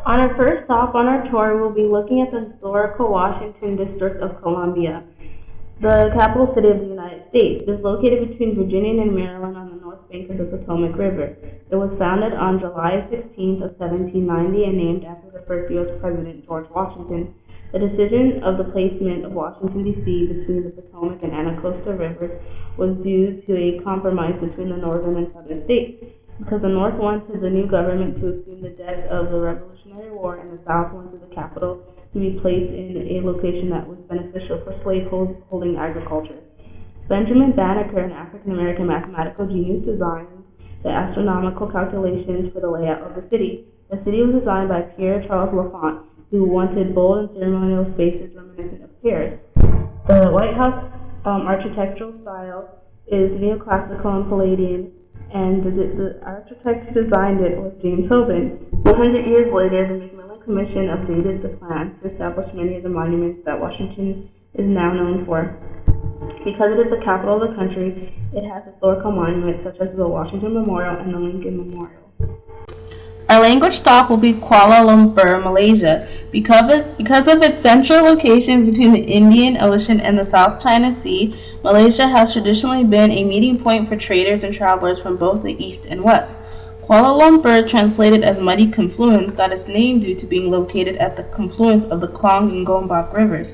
On our first stop on our tour, we'll be looking at the historical Washington District of Columbia, the capital city of the United States. It is located between Virginia and Maryland on the north bank of the Potomac River. It was founded on July 16th of 1790 and named after the first U.S. President, George Washington. The decision of the placement of Washington, D.C. between the Potomac and Anacostia rivers was due to a compromise between the northern and southern states, because the North wanted the new government to assume the debt of the Revolutionary War, and the South wanted the capital to be placed in a location that was beneficial for slave-holding agriculture. Benjamin Banneker, an African-American mathematical genius, designed the astronomical calculations for the layout of the city. The city was designed by Pierre Charles L'Enfant, who wanted bold and ceremonial spaces reminiscent of Paris. The White House architectural style is neoclassical and Palladian, and the architect who designed it was James Hoban. 100 years later, the Macmillan Commission updated the plan to establish many of the monuments that Washington is now known for. Because it is the capital of the country, it has historical monuments such as the Washington Memorial and the Lincoln Memorial. Our language stop will be Kuala Lumpur, Malaysia. Because of its central location between the Indian Ocean and the South China Sea, Malaysia has traditionally been a meeting point for traders and travelers from both the east and west. Kuala Lumpur, translated as Muddy Confluence, got its name due to being located at the confluence of the Klang and Gombak rivers.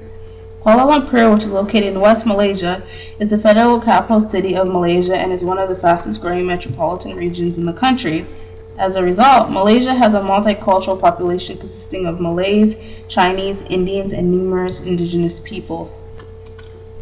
Kuala Lumpur, which is located in West Malaysia, is the federal capital city of Malaysia and is one of the fastest growing metropolitan regions in the country. As a result, Malaysia has a multicultural population consisting of Malays, Chinese, Indians, and numerous indigenous peoples.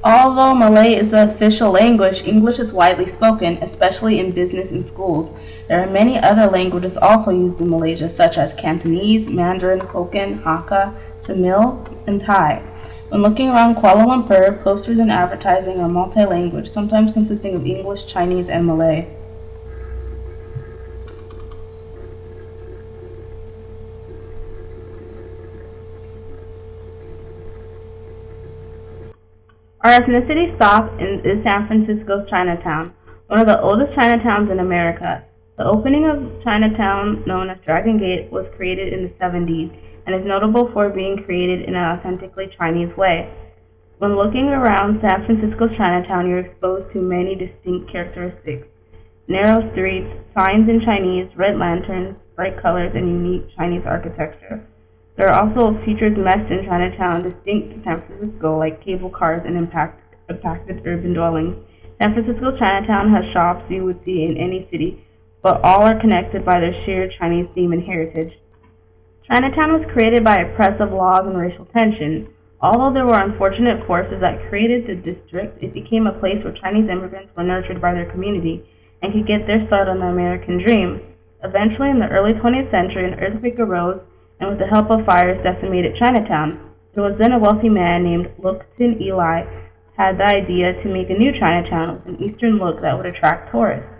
Although Malay is the official language, English is widely spoken, especially in business and schools. There are many other languages also used in Malaysia, such as Cantonese, Mandarin, Hokkien, Hakka, Tamil, and Thai. When looking around Kuala Lumpur, posters and advertising are multi-language, sometimes consisting of English, Chinese, and Malay. Our ethnicity stop is San Francisco's Chinatown, one of the oldest Chinatowns in America. The opening of Chinatown, known as Dragon Gate, was created in the 70s and is notable for being created in an authentically Chinese way. When looking around San Francisco's Chinatown, you're exposed to many distinct characteristics: narrow streets, signs in Chinese, red lanterns, bright colors, and unique Chinese architecture. There are also features meshed in Chinatown distinct to San Francisco, like cable cars and impacted urban dwellings. San Francisco's Chinatown has shops you would see in any city, but all are connected by their shared Chinese theme and heritage. Chinatown was created by oppressive laws and racial tension. Although there were unfortunate forces that created the district, it became a place where Chinese immigrants were nurtured by their community and could get their start on the American dream. Eventually, in the early 20th century, an earthquake arose and with the help of fires decimated Chinatown. It was then a wealthy man named Lookton Eli had the idea to make a new Chinatown with an eastern look that would attract tourists.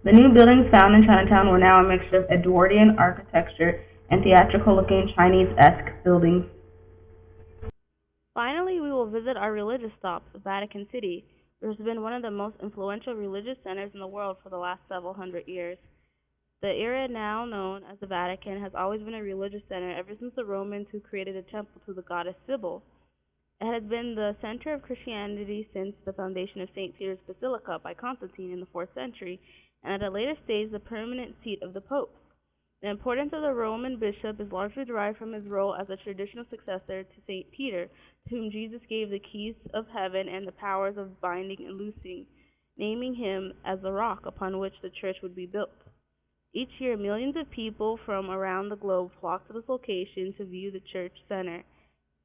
The new buildings found in Chinatown were now a mixture of Edwardian architecture and theatrical-looking Chinese-esque buildings. Finally, we will visit our religious stop, the Vatican City, which has been one of the most influential religious centers in the world for the last several hundred years. The area now known as the Vatican has always been a religious center ever since the Romans who created a temple to the goddess Sybil. It has been the center of Christianity since the foundation of St. Peter's Basilica by Constantine in the 4th century, and at a later stage the permanent seat of the Pope. The importance of the Roman bishop is largely derived from his role as a traditional successor to St. Peter, to whom Jesus gave the keys of heaven and the powers of binding and loosing, naming him as the rock upon which the church would be built. Each year, millions of people from around the globe flock to this location to view the church center.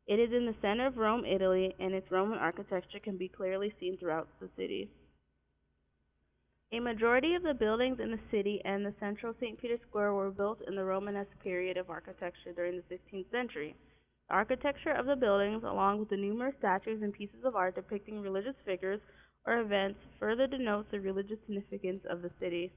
It is in the center of Rome, Italy, and its Roman architecture can be clearly seen throughout the city. A majority of the buildings in the city and the central St. Peter's Square were built in the Romanesque period of architecture during the 16th century. The architecture of the buildings, along with the numerous statues and pieces of art depicting religious figures or events, further denotes the religious significance of the city.